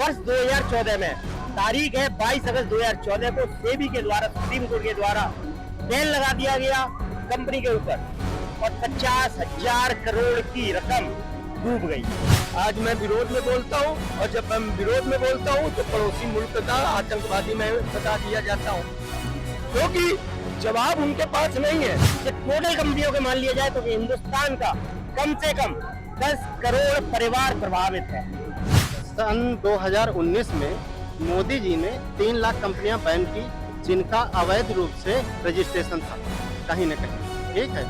वर्ष 2014 में, तारीख है 22 अगस्त 2014 को सेबी के द्वारा, सुप्रीम कोर्ट के द्वारा बैन लगा दिया गया कंपनी के ऊपर और 50,000 करोड़ की रकम डूब गई। आज मैं विरोध में बोलता हूँ और जब मैं विरोध में बोलता हूँ तो पड़ोसी मुल्क का आतंकवादी मैं बता दिया जाता हूँ, क्योंकि जवाब उनके पास नहीं है। जब टोटल कंपनियों के मान लिया जाए तो हिंदुस्तान का कम से कम 10 करोड़ परिवार प्रभावित है। सन 2019 में मोदी जी ने 3 लाख कंपनियां बैन की जिनका अवैध रूप से रजिस्ट्रेशन था कहीं न कहीं, ठीक है।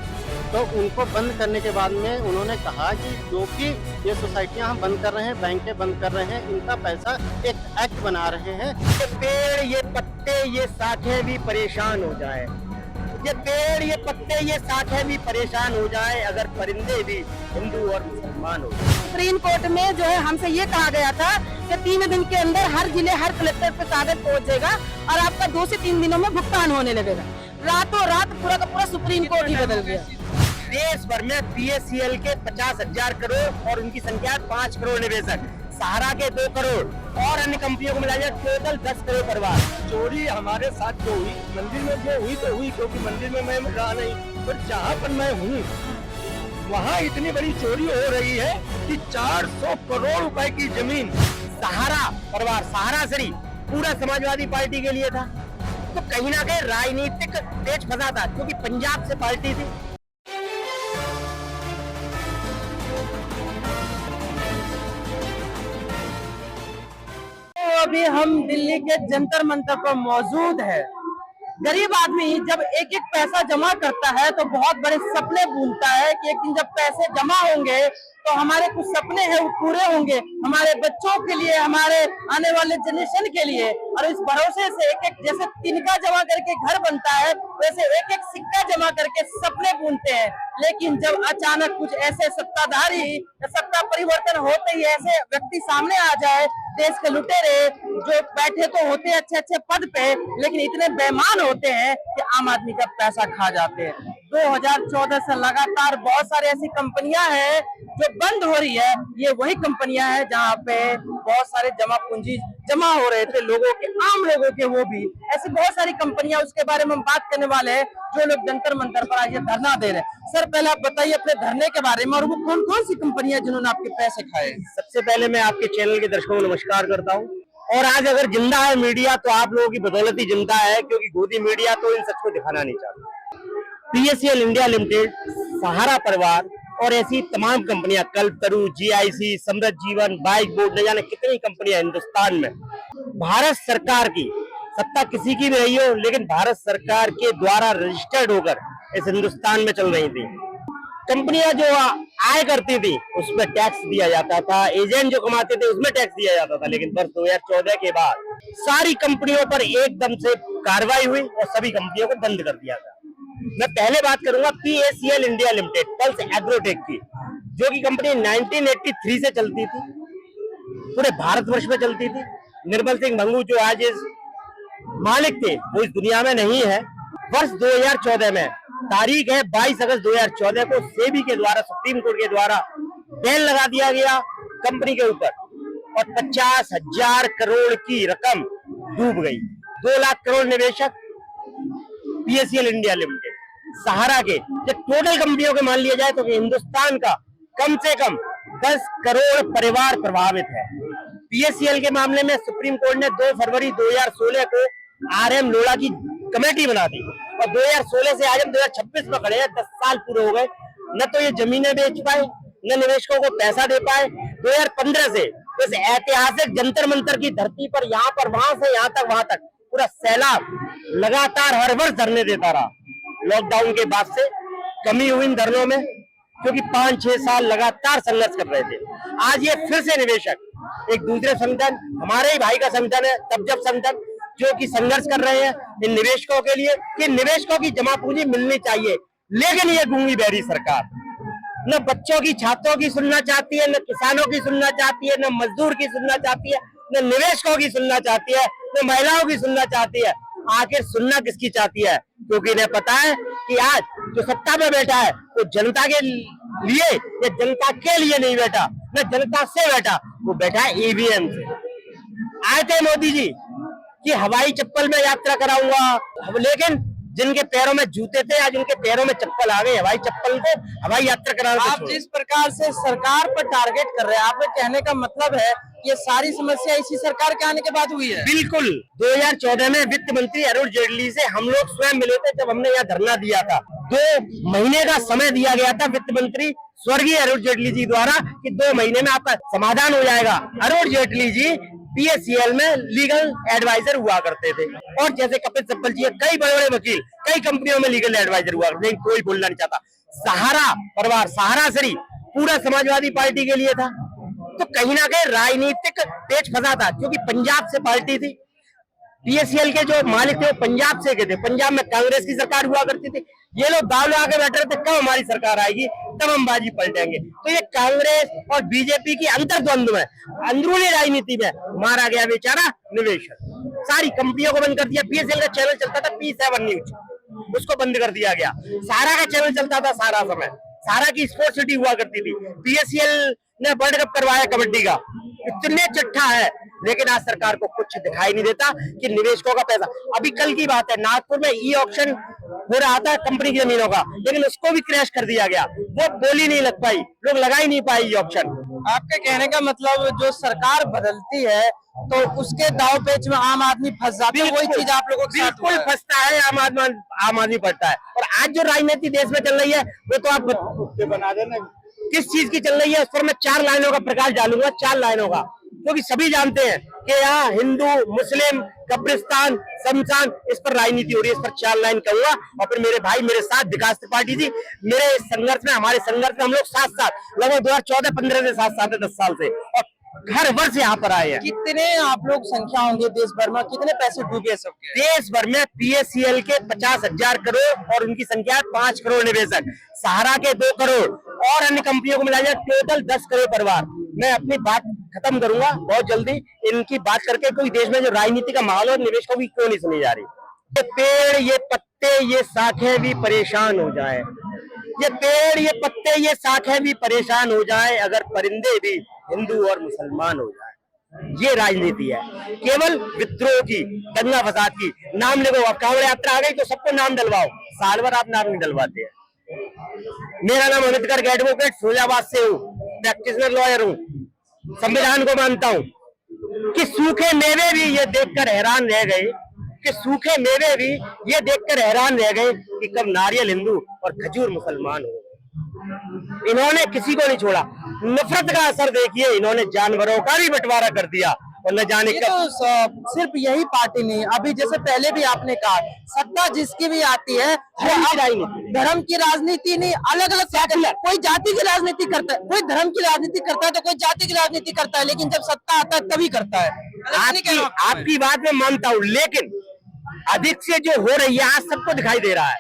तो उनको बंद करने के बाद में उन्होंने कहा कि जो कि ये सोसाइटियां हम बंद कर रहे हैं, बैंकें बंद कर रहे हैं, इनका पैसा एक एक्ट बना रहे हैं। ये पेड़, ये पत्ते, ये शाखें भी परेशान हो जाए, ये पेड़, ये पत्ते, ये शाखें भी परेशान हो जाए अगर परिंदे भी हिंदू और मुसलमान हो। सुप्रीम कोर्ट में जो है हमसे ये कहा गया था कि 3 दिन के अंदर हर जिले, हर कलेक्टर पे कागज पहुंच जाएगा और आपका 2 से 3 दिनों में भुगतान होने लगेगा। रातों रात पूरा का पूरा सुप्रीम कोर्ट ही बदल गया। देश भर में PSCL के 50,000 करोड़ और उनकी संख्या 5 करोड़ निवेशक, सहारा के 2 करोड़ और अन्य कंपनियों को मिला जाए टोटल 10 करोड़ परिवार। चोरी हमारे साथ जो हुई, मंदिर में जो हुई तो हुई, क्योंकि मंदिर में मैं रहा नहीं, पर जहाँ पर मैं हूँ वहाँ इतनी बड़ी चोरी हो रही है कि 400 करोड़ रुपए की जमीन। सहारा परिवार, सहारा श्री पूरा समाजवादी पार्टी के लिए था, तो कहीं ना कहीं राजनीतिक पेच फंसा था क्योंकि पंजाब से पार्टी थी। तो अभी हम दिल्ली के जंतर मंतर पर मौजूद है। गरीब आदमी जब एक एक पैसा जमा करता है तो बहुत बड़े सपने बुनता है कि एक दिन जब पैसे जमा होंगे तो हमारे कुछ सपने हैं वो पूरे होंगे, हमारे बच्चों के लिए, हमारे आने वाले जनरेशन के लिए। और इस भरोसे से एक एक, जैसे तिनका जमा करके घर बनता है वैसे एक एक सिक्का जमा करके सपने बुनते हैं। लेकिन जब अचानक कुछ ऐसे सत्ताधारी, सत्ता परिवर्तन होते ही ऐसे व्यक्ति सामने आ जाए, देश के लुटेरे जो बैठे तो होते हैं अच्छे अच्छे पद पे, लेकिन इतने बेईमान होते हैं कि आम आदमी का पैसा खा जाते हैं। 2014 से लगातार बहुत सारी ऐसी कंपनियां हैं जो बंद हो रही है। ये वही कंपनियां हैं जहां पे बहुत सारे जमा पूंजी जमा हो रहे थे लोगों के, आम लोगों के। वो भी ऐसी बहुत सारी कंपनियां, उसके बारे में हम बात करने वाले हैं जो लोग जंतर मंतर पर आज ये धरना दे रहे हैं। सर पहले आप बताइए अपने धरने के बारे में और वो कौन कौन सी कंपनियां जिन्होंने आपके पैसे खाए। सबसे पहले मैं आपके चैनल के दर्शकों को नमस्कार करता हूं। और आज अगर जिंदा है मीडिया तो आप लोगों की बदौलत ही जिंदा है, क्योंकि गोदी मीडिया तो इन सच को दिखाना नहीं चाहता। PSCL इंडिया लिमिटेड, सहारा परिवार और ऐसी तमाम कंपनियां, कल्पतरू, GIC, समृद्ध जीवन, बाइक बोर्ड, न जाने कितनी कंपनियां हिंदुस्तान में भारत सरकार की, सत्ता किसी की भी रही हो, लेकिन भारत सरकार के द्वारा रजिस्टर्ड होकर इस हिंदुस्तान में चल रही थी। कंपनियां जो आय करती थी उसमें टैक्स दिया जाता था, एजेंट जो कमाते थे उसमें टैक्स दिया जाता था। लेकिन वर्ष 2014 के बाद सारी कंपनियों पर एकदम से कार्रवाई हुई और सभी कंपनियों को बंद कर दिया गया। मैं पहले बात करूंगा PSCL India limited, pulse agrotech की, जो की कंपनी 1983 से चलती थी, पूरे भारतवर्ष में चलती थी। निर्मल सिंह भंगू जो आज इस मालिक थे वो इस दुनिया में नहीं है। वर्ष 2014 में, तारीख है 22 अगस्त 2014 को सेबी के द्वारा, सुप्रीम कोर्ट के द्वारा बैन लगा दिया गया कंपनी के ऊपर और 50,000 करोड़ की रकम डूब गई। 2 लाख करोड़ निवेशक, PSCL इंडिया लिमिटेड, सहारा के, जब टोटल कंपनियों के मान लिया जाए तो हिंदुस्तान का कम से कम 10 करोड़ परिवार प्रभावित है। PSCL के मामले में सुप्रीम कोर्ट ने 2 फरवरी 2016 को RM लोढ़ा की कमेटी बना दी और 2016 से आज हम 2026 में खड़े हैं। 10 साल पूरे हो गए, न तो ये जमीनें बेच पाए, न निवेशकों को पैसा दे पाए। 2015 से इस ऐतिहासिक जंतर मंतर की धरती पर, यहाँ पर, वहां से यहाँ तक, वहां तक पूरा सैलाब लगातार हर वर्ष धरने देता रहा। लॉकडाउन के बाद से कमी हुई इन धरनों में, क्योंकि 5-6 साल लगातार संघर्ष कर रहे थे। आज ये फिर से निवेशक, एक दूसरे संगठन, हमारे ही भाई का संगठन है तब जब संगठन, जो कि संघर्ष कर रहे हैं इन निवेशकों के लिए कि निवेशकों की जमा पूंजी मिलनी चाहिए। लेकिन ये गूंगी बहरी सरकार न बच्चों की, छात्रों की सुनना चाहती है, न किसानों की सुनना चाहती है, न मजदूर की सुनना चाहती है, न निवेशकों की सुनना चाहती है, न महिलाओं की सुनना चाहती है। आखिर सुनना किसकी चाहती है? क्योंकि इन्हें पता है कि आज जो सत्ता में बैठा है वो जनता के लिए या जनता के लिए नहीं बैठा, न जनता से बैठा, वो बैठा है EVM से। आए थे मोदी जी कि हवाई चप्पल में यात्रा कराऊंगा, लेकिन जिनके पैरों में जूते थे आज उनके पैरों में चप्पल आ गए, हवाई चप्पल को हवाई यात्रा कराना। आप जिस प्रकार से सरकार पर टारगेट कर रहे हैं, आपके कहने का मतलब है ये सारी समस्या इसी सरकार के आने के बाद हुई है? बिल्कुल। 2014 में वित्त मंत्री अरुण जेटली से हम लोग स्वयं मिले थे जब हमने यहाँ धरना दिया था। 2 महीने का समय दिया गया था वित्त मंत्री स्वर्गीय अरुण जेटली जी द्वारा कि 2 महीने में आपका समाधान हो जाएगा। अरुण जेटली जी PSEL में लीगल एडवाइजर हुआ करते थे और जैसे कपिल सिब्बल जी कई बड़े बड़े वकील कई कंपनियों में लीगल एडवाइजर हुआ, लेकिन कोई बोलना नहीं चाहता। सहारा परिवार, सहारा श्री पूरा समाजवादी पार्टी के लिए था, तो कहीं ना कहीं राजनीतिक पेच फंसा था क्योंकि पंजाब से पार्टी थी। PSEL के जो मालिक थे वो पंजाब से के थे, पंजाब में कांग्रेस की सरकार हुआ करती थी। ये लोग दाव लगा के बैठे रहते कब हमारी सरकार आएगी तब हम बाजी पलटेंगे। तो ये कांग्रेस और बीजेपी की अंतर्द्वंद में, अंदरूनी राजनीति में मारा गया बेचारा निवेशक। सारी कंपनियों को बंद कर दिया। PSEL का चैनल चलता था P7 न्यूज, उसको बंद कर दिया गया। सारा का चैनल चलता था सारा समय, सारा की स्पोर्ट्स सिटी हुआ करती थी। PSEL ने वर्ल्ड कप करवाया कबड्डी का, इतने चिट्ठा है, लेकिन आज सरकार को कुछ दिखाई नहीं देता कि निवेशकों का पैसा। अभी कल की बात है, नागपुर में E-ऑक्शन हो रहा था कंपनी की जमीनों का, लेकिन उसको भी क्रैश कर दिया गया। वो बोली नहीं लग पाई, लोग लगा ही नहीं पाए E-ऑक्शन। आपके कहने का मतलब जो सरकार बदलती है तो उसके दाव पेच में आम आदमी फंस जाता है, वही चीज आप लोगों के साथ बिल्कुल फंसता है, आम आदमी पड़ता है। और आज जो राजनीति देश में चल रही है वो तो आप बना देना किस चीज की चल रही है, उस पर मैं 4 लाइनों का प्रकाश डालूंगा, 4 लाइनों का, क्योंकि सभी जानते हैं कि यहाँ हिंदू, मुस्लिम, कब्रिस्तान, शमशान, इस पर राजनीति हो रही है। इस पर 4 लाइन कहूंगा और फिर मेरे भाई मेरे साथ विकास त्रिपाठी जी मेरे संघर्ष में, हमारे संघर्ष में हम लोग साथ लगभग 2014-15 से साथ है, 10 साल से, और हर वर्ष यहाँ पर आए हैं। कितने आप लोग संख्या होंगे देश भर में, कितने पैसे डूबे सबके? देश भर में PSEL के 50,000 करोड़ और उनकी संख्या 5 करोड़ निवेशक, सहारा के 2 करोड़ और अन्य कंपनियों को मिलाया टोटल 10 करोड़ परिवार। मैं अपनी बात खत्म करूंगा बहुत जल्दी इनकी बात करके, कोई देश में जो राजनीति का माहौल और निवेशकों की क्यों नहीं सुनी जा रही। ये पेड़, ये पत्ते, ये शाखें भी परेशान हो जाए, ये पेड़, ये पत्ते, ये शाखें भी परेशान हो जाए, अगर परिंदे भी हिंदू और मुसलमान हो जाए। ये राजनीति है, केवल विद्रोह की, दंगा फसाद की। नाम लिखो, अब कांवड़ यात्रा आ गई तो सबको नाम डलवाओ, साल भर आप नाम नहीं डलवाते हैं। मेरा नाम अमितकर एडवोकेट, फिरोजाबाद से हूँ, प्रैक्टिशनर लॉयर हूँ, संविधान को मानता हूँ। कि सूखे मेवे भी ये देखकर हैरान रह गए, कि सूखे मेवे भी ये देखकर हैरान रह गए कि कब नारियल हिंदू और खजूर मुसलमान हो। इन्होंने किसी को नहीं छोड़ा। नफरत का असर देखिए, इन्होंने जानवरों का भी बंटवारा कर दिया और न जाने कब। तो सिर्फ यही पार्टी नहीं, अभी जैसे पहले भी आपने कहा, सत्ता जिसकी भी आती है धर्म की राजनीति नहीं, अलग अलग, कोई जाति की राजनीति करता है, कोई धर्म की राजनीति करता है तो कोई जाति की राजनीति करता है, लेकिन जब सत्ता आता है तभी करता है। आपकी बात में मानता हूँ, लेकिन अधिक से जो हो रही है आज सबको दिखाई दे रहा है,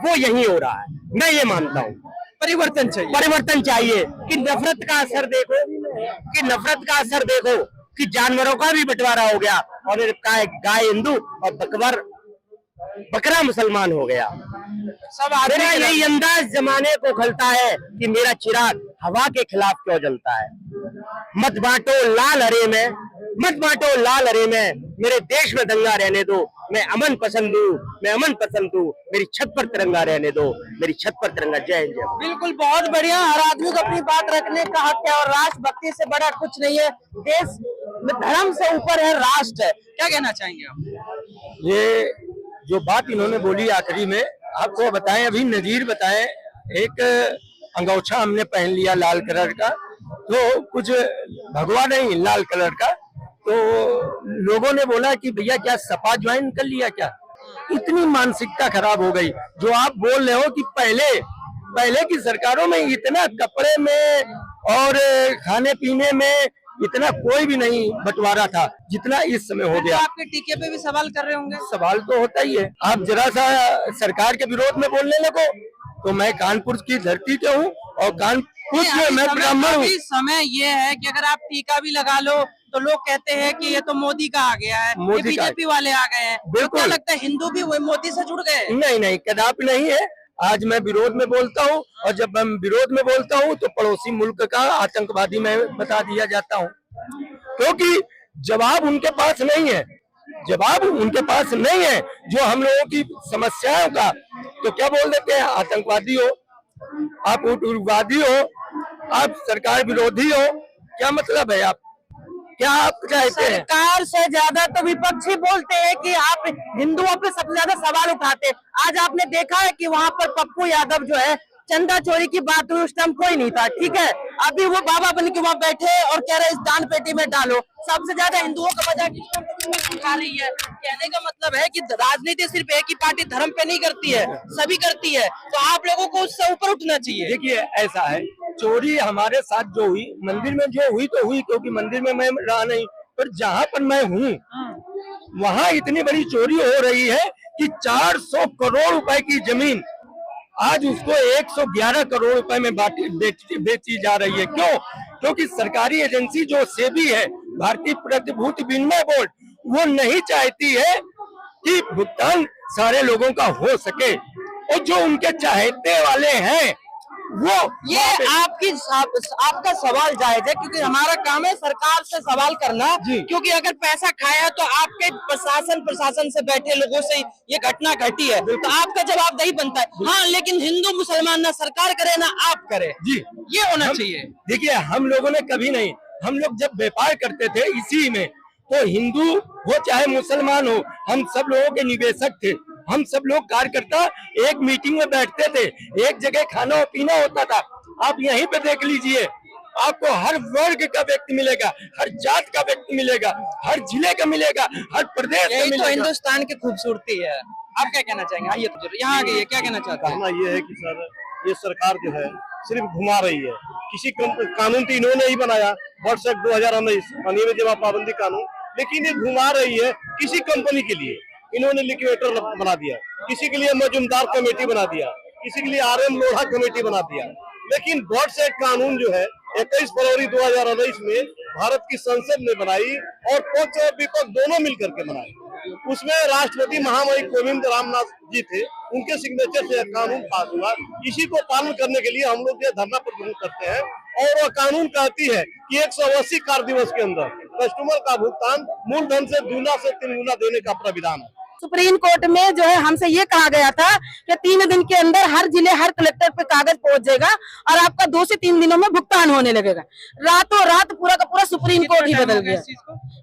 वो यही हो रहा है। मैं ये मानता हूँ परिवर्तन चाहिए, परिवर्तन चाहिए। कि नफरत का असर देखो, कि नफरत का असर देखो, कि जानवरों का भी बंटवारा हो गया और गाय हिंदू और बकरा मुसलमान हो गया। सब मेरा यही अंदाज जमाने को खलता है कि मेरा चिराग हवा के खिलाफ क्यों जलता है। मत बांटो लाल हरे में, मत बांटो लाल हरे में, मेरे देश में दंगा रहने दो, मैं अमन पसंद हूँ, मैं अमन पसंद हूँ, मेरी छत पर तिरंगा रहने दो, मेरी छत पर तिरंगा। जय हिंद। बिल्कुल, बहुत बढ़िया। हर आदमी को अपनी बात रखने का हक है और राष्ट्रभक्ति से बड़ा कुछ नहीं है। देश में धर्म से ऊपर है, राष्ट्र है। क्या कहना चाहेंगे आप? ये जो बात इन्होंने बोली आखिरी में, आपको बताएं, अभी नजीर बताएं, एक अंगोछा हमने पहन लिया लाल कलर का, तो कुछ भगवा नहीं लाल कलर का, तो लोगों ने बोला कि भैया क्या सपा ज्वाइन कर लिया क्या। इतनी मानसिकता खराब हो गई। जो आप बोल रहे हो कि पहले की सरकारों में इतना कपड़े में और खाने पीने में इतना कोई भी नहीं बंटवारा था जितना इस समय हो गया। आपके टीके पे भी सवाल कर रहे होंगे? सवाल तो होता ही है। आप जरा सा सरकार के विरोध में बोलने लगो तो मैं कानपुर की धरती के हूँ और कानपुर में मैं ब्राह्मण हूँ। समय ये है कि अगर आप टीका भी लगा लो तो लोग कहते हैं कि ये तो मोदी का आ गया है, ये बीजेपी वाले आ गए हैं। बिल्कुल, क्या लगता है हिंदू भी वही मोदी से जुड़ गए? नहीं, कदापि नहीं है। आज मैं विरोध में बोलता हूँ और जब मैं विरोध में बोलता हूँ तो पड़ोसी मुल्क का आतंकवादी मैं बता दिया जाता हूँ, क्योंकि जवाब उनके पास नहीं है, जवाब उनके पास नहीं है। जो हम लोगों की समस्याओं का तो क्या बोल देते हैं, आतंकवादी हो, आप उग्रवादी हो, आप सरकार विरोधी हो, क्या मतलब है, आप क्या आप चाहते हैं? सरकार से ज्यादा तो विपक्षी बोलते हैं कि आप हिंदुओं पे सबसे ज्यादा सवाल उठाते हैं। आज आपने देखा है कि वहाँ पर पप्पू यादव जो है चंदा चोरी की बात हुई, उस टाइम कोई नहीं था, ठीक है। अभी वो बाबा बन के वहाँ बैठे और कह रहे इस दान पेटी में डालो। सबसे ज्यादा हिंदुओं का मजाक इस टाइम उठा रही है। कहने का मतलब है कि राजनीति सिर्फ एक ही पार्टी धर्म पे नहीं करती है, सभी करती है। तो आप लोगों को उससे ऊपर उठना चाहिए। देखिए ऐसा है, चोरी हमारे साथ जो हुई, मंदिर में जो हुई तो हुई, क्योंकि मंदिर में मैं रहा नहीं, पर जहाँ पर मैं हूँ वहाँ इतनी बड़ी चोरी हो रही है कि 400 करोड़ रुपए की जमीन आज उसको 111 करोड़ रुपए में बेची जा रही है। क्यों? क्योंकि सरकारी एजेंसी जो सेबी है, भारतीय प्रतिभूति विनिमय बोर्ड, वो नहीं चाहती है कि भुगतान सारे लोगों का हो सके, और जो उनके चाहते वाले हैं वो ये आपका सवाल जायज है, क्योंकि हमारा काम है सरकार से सवाल करना। क्योंकि अगर पैसा खाया तो आपके प्रशासन से बैठे लोगों से ये घटना घटी है, तो आपका जवाबदेही बनता है। हाँ, लेकिन हिंदू मुसलमान ना सरकार करे ना आप करे, जी ये होना चाहिए। देखिए हम लोगों ने कभी नहीं, हम लोग जब व्यापार करते थे इसी में, तो हिंदू हो चाहे मुसलमान हो, हम सब लोगों के निवेशक थे, हम सब लोग कार्यकर्ता एक मीटिंग में बैठते थे, एक जगह खाना और पीना होता था। आप यहीं पे देख लीजिए, आपको हर वर्ग का व्यक्ति मिलेगा, हर जात का व्यक्ति मिलेगा, हर जिले का मिलेगा, हर प्रदेश का मिलेगा। तो हिंदुस्तान की खूबसूरती है। आप क्या कहना चाहेंगे? आइए तो यहाँ आ गई, क्या कहना चाहते हैं? कहना ये है कि सर, ये सरकार जो है सिर्फ घुमा रही है। किसी कानून तो इन्होंने ही बनाया, वर्ष 2019 अनियमित जमा पाबंदी कानून, लेकिन ये घुमा रही है किसी कंपनी के लिए। इन्होंने लिक्विडेटर बना दिया, किसी के लिए मजूमदार कमेटी बना दिया, किसी के लिए आरएम लोढ़ा कमेटी बना दिया। लेकिन वर्ष एक कानून जो है 21 फरवरी 2019 में भारत की संसद ने बनाई, और पक्ष और विपक्ष दोनों मिलकर के बनाई। उसमें राष्ट्रपति महामहिम कोविंद रामनाथ जी थे, उनके सिग्नेचर से कानून पास हुआ। इसी को पालन करने के लिए हम लोग ये धरना प्रदर्शन करते हैं, और वह कानून कहती है कि 180 कार्य दिवस के अंदर कस्टमर का भुगतान मूलधन से 2 से 3 गुना देने का प्राविधान है। सुप्रीम कोर्ट में जो है हमसे ये कहा गया था कि 3 दिन के अंदर हर जिले हर कलेक्टर पे कागज पहुंच जाएगा और आपका 2 से 3 दिनों में भुगतान होने लगेगा। रातों रात पूरा का पूरा सुप्रीम कोर्ट ही बदल गया।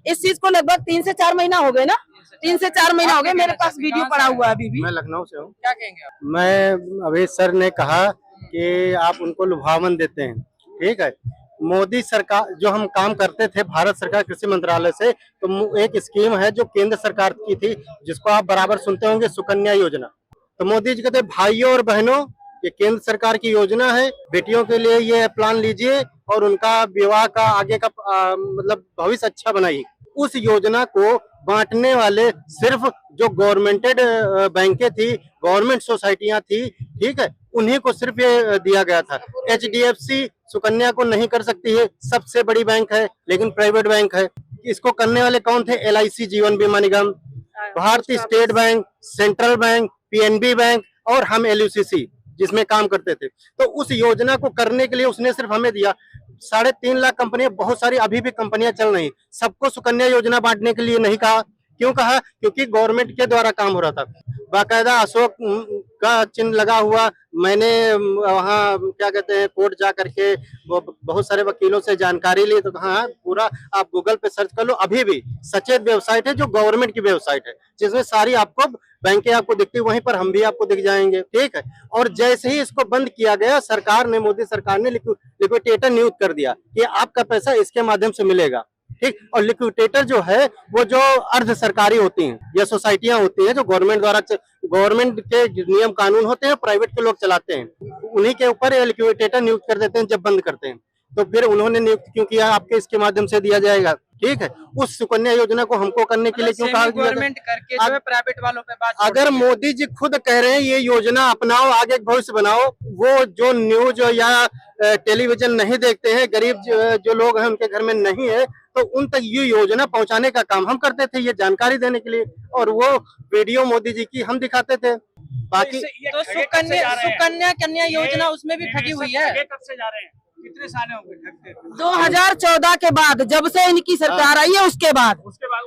इस चीज को लगभग 3 से 4 महीना हो गए ना, 3 से 4 महीना हो गए। मेरे पास वीडियो पड़ा हुआ है अभी भी। मैं लखनऊ से हूँ। क्या कहेंगे आप? मैं अभी सर ने कहा कि आप उनको लुभावन देते हैं, ठीक है। मोदी सरकार जो हम काम करते थे भारत सरकार कृषि मंत्रालय से, तो एक स्कीम है जो केंद्र सरकार की थी, जिसको आप बराबर सुनते होंगे, सुकन्या योजना। तो मोदी जी कहते भाइयों और बहनों, ये केंद्र सरकार की योजना है, बेटियों के लिए ये प्लान लीजिए और उनका विवाह का आगे का मतलब भविष्य अच्छा बनाइए। उस योजना को बांटने वाले सिर्फ जो गवर्नमेंटेड बैंकें थी, गवर्नमेंट सोसाइटियां थी, ठीक है, उन्हीं को सिर्फ ये दिया गया था। HDFC सुकन्या को नहीं कर सकती है, सबसे बड़ी बैंक है लेकिन प्राइवेट बैंक है। इसको करने वाले कौन थे? LIC जीवन बीमा निगम, भारतीय state bank, central bank, PNB bank और हम LUCC जिसमें काम करते थे। तो उस योजना को करने के लिए उसने सिर्फ हमें दिया 3.5 लाख कंपनियां, बहुत सारी अभी भी कंपनियां चल रही, सबको सुकन्या योजना बांटने के लिए नहीं कहा। क्यों कहा? क्योंकि गवर्नमेंट के द्वारा काम हो रहा था। बाकायदा अशोक का चिन्ह लगा हुआ, मैंने वहाँ क्या कहते हैं कोर्ट जा करके बहुत सारे वकीलों से जानकारी ली, तो हाँ पूरा आप गूगल पे सर्च कर लो, अभी भी सचेत वेबसाइट है जो गवर्नमेंट की वेबसाइट है, जिसमें सारी आपको बैंकें आपको दिखती, वहीं पर हम भी आपको दिख जाएंगे, ठीक है। और जैसे ही इसको बंद किया गया, सरकार ने, मोदी सरकार ने लिक्विडेटर नियुक्त कर दिया कि आपका पैसा इसके माध्यम से मिलेगा, ठीक। और लिक्विडेटर जो है वो जो अर्ध सरकारी होती हैं या सोसाइटियां होती हैं जो गवर्नमेंट द्वारा, गवर्नमेंट के नियम कानून होते हैं, प्राइवेट के लोग चलाते हैं, उन्हीं के ऊपर ये लिक्विडेटर नियुक्त कर देते हैं जब बंद करते हैं। तो फिर उन्होंने नियुक्त क्यों किया? आपके इसके माध्यम से दिया जाएगा, ठीक है। उस सुकन्या योजना को हमको करने के लिए क्यों कहा गवर्नमेंट करके जो है प्राइवेट वालों पे बात। अगर मोदी जी खुद कह रहे हैं ये योजना अपनाओ, आगे भविष्य बनाओ, वो जो न्यूज या टेलीविजन नहीं देखते हैं, गरीब जो लोग हैं उनके घर में नहीं है, तो उन तक ये योजना पहुंचाने का काम हम करते थे, ये जानकारी देने के लिए, और वो वीडियो मोदी जी की हम दिखाते थे। बाकी तो सुकन्या कन्या योजना उसमें भी ठगी हुई है। कब से जा रहे हैं? कितने साल हो गए ठगते थे? 2014 के बाद, जब से इनकी सरकार आई है उसके बाद,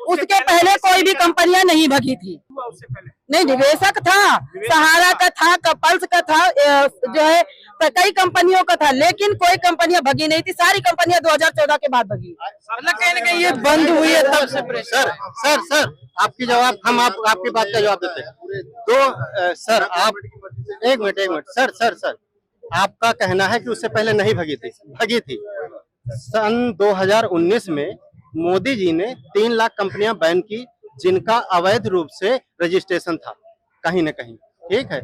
उसके पहले कोई भी कंपनियां नहीं भगी थी। उससे पहले नहीं, निवेशक था, सहारा का था, कपल्स का था, जो है कई कंपनियों का था, लेकिन कोई कंपनियां भगी नहीं थी। सारी कंपनियां 2014 के बाद भगी। मतलब कहीं ना कहीं ये बंद हुई है तब से। सर आपकी जवाब हम आपकी बात का जवाब देते हैं। तो सर आप एक मिनट सर आपका कहना है कि उससे पहले नहीं भगी थी। सन 2019 में मोदी जी ने 3 लाख कंपनियां बैन की जिनका अवैध रूप से रजिस्ट्रेशन था कहीं ना कहीं, ठीक है।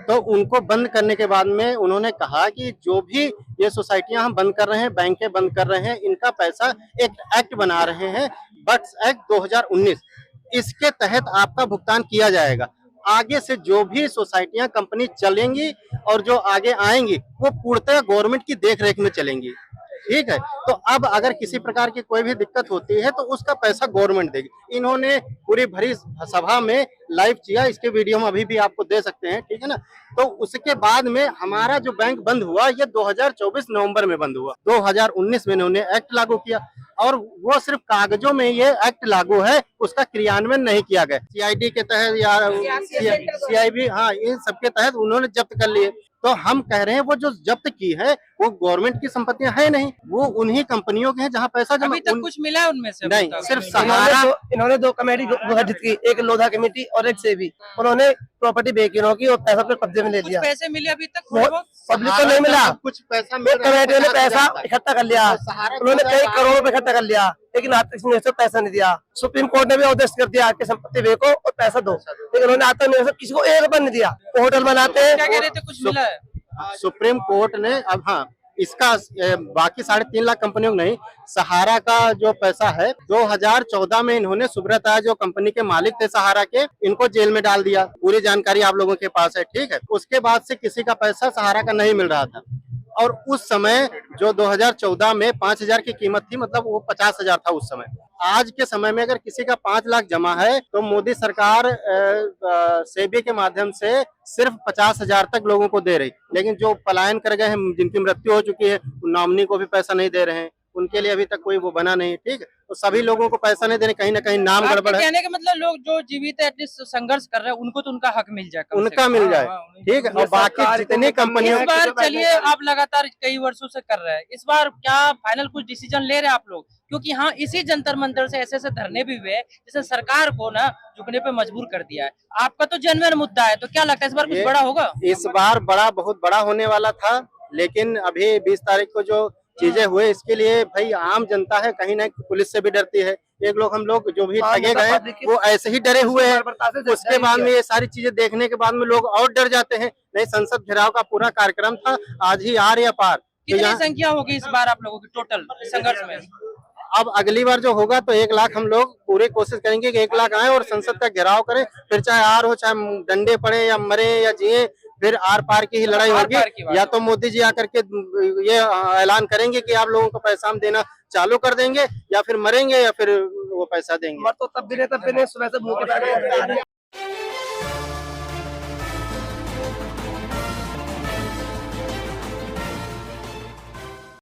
तो उनको बंद करने के बाद में उन्होंने कहा कि जो भी ये सोसाइटियां हम बंद कर रहे हैं, बैंकें बंद कर रहे हैं, इनका पैसा एक एक्ट बना रहे हैं, बट्स एक्ट 2019, इसके तहत आपका भुगतान किया जाएगा। आगे से जो भी सोसाइटियां कंपनी चलेंगी और जो आगे आएंगी वो पूर्णतः गवर्नमेंट की देखरेख में चलेंगी, ठीक है। तो अब अगर किसी प्रकार की कोई भी दिक्कत होती है तो उसका पैसा गवर्नमेंट देगी। इन्होंने पूरी भरी सभा में लाइव किया, इसके वीडियो हम अभी भी आपको दे सकते हैं, ठीक है ना। तो उसके बाद में हमारा जो बैंक बंद हुआ ये 2024 नवंबर में बंद हुआ। 2019 में इन्होंने एक्ट लागू किया और वो सिर्फ कागजों में ये एक्ट लागू है, उसका क्रियान्वयन नहीं किया गया। सीआईडी के तहत या सीआईबी, हाँ, इन सबके तहत उन्होंने जब्त कर लिए। तो हम कह रहे हैं वो जो जब्त की है वो गवर्नमेंट की संपत्तियां है नहीं, वो उन्हीं कंपनियों की है जहां पैसा जमा। अभी तक कुछ मिला है उनमें से? नहीं, सिर्फ सहारा। इन्होंने 2 कमेटी गठित की, एक लोधा कमेटी और एक सेबी। उन्होंने प्रॉपर्टी बेचने की और पैसा फिर कब्जे में ले लिया। पैसे मिले अभी तक? पब्लिक को नहीं मिला, कुछ पैसा कमेटी ने पैसा इकट्ठा कर लिया, उन्होंने कई करोड़ रुपए इकट्ठा कर लिया, लेकिन आज तक निवेशक पैसा नहीं दिया। सुप्रीम कोर्ट ने भी आदेश कर दिया कि संपत्ति बेचो और पैसा दो, लेकिन उन्होंने आज तक निवेशक किसी को 1 रुपया नहीं दिया। होटल बनाते हैं, क्या कह रहे थे, कुछ मिला है? सुप्रीम कोर्ट ने अब, हाँ, इसका बाकी 3.5 लाख कंपनियों को नहीं, सहारा का जो पैसा है 2014 में इन्होंने सुब्रता जो कंपनी के मालिक थे सहारा के, इनको जेल में डाल दिया। पूरी जानकारी आप लोगों के पास है, ठीक है। उसके बाद से किसी का पैसा सहारा का नहीं मिल रहा था और उस समय जो 2014 में 5,000 की कीमत थी, मतलब वो 50,000 था उस समय। आज के समय में अगर किसी का 5 लाख जमा है तो मोदी सरकार सेबी के माध्यम से सिर्फ 50,000 तक लोगों को दे रही, लेकिन जो पलायन कर गए हैं, जिनकी मृत्यु हो चुकी है, नॉमिनी को भी पैसा नहीं दे रहे हैं, उनके लिए अभी तक कोई वो बना नहीं, ठीक है। तो सभी लोगों को पैसा नहीं देने, कहीं ना कहीं नाम गड़बड़ है। कहने का मतलब लोग जो जीवित है एटलीस्ट संघर्ष कर रहे हैं उनको तो उनका हक मिल जाए, उनका मिल जाए, ठीक है। और बाकी जितनी कंपनियों, इस बार चलिए आप लगातार कई वर्षों से कर रहे हैं, इस बार क्या फाइनल कुछ डिसीजन ले रहे हैं आप लोग? क्योंकि हाँ, इसी जंतर मंतर से ऐसे धरने भी हुए जिससे सरकार को ना झुकने पे मजबूर कर दिया है। आपका तो जेन्युइन मुद्दा है, तो क्या लगता है इस बार कुछ बड़ा होगा? इस बार बहुत बड़ा होने वाला था, लेकिन अभी 20 तारीख को जो चीजें हुए इसके लिए भाई आम जनता है कहीं ना पुलिस से भी डरती है। हम लोग जो भी ठगे गए वो ऐसे ही डरे हुए हैं, उसके बाद में ये सारी चीजें देखने के बाद में लोग और डर जाते हैं। नहीं, संसद घेराव का पूरा कार्यक्रम था, आज ही आर या पार। कितनी संख्या होगी इस बार आप लोगों की टोटल संघर्ष में? अब अगली बार जो होगा तो 1 लाख हम लोग पूरी कोशिश करेंगे कि 1 लाख आए और संसद का घेराव करें, फिर चाहे आर हो, चाहे डंडे पड़े या मरे या जिए, फिर आर पार की ही लड़ाई होगी। या तो मोदी जी आकर के ये ऐलान करेंगे कि आप लोगों को पैसा हम देना चालू कर देंगे, या फिर मरेंगे या फिर वो पैसा देंगे। मर तो तब भी नहीं, सुबह से भूखे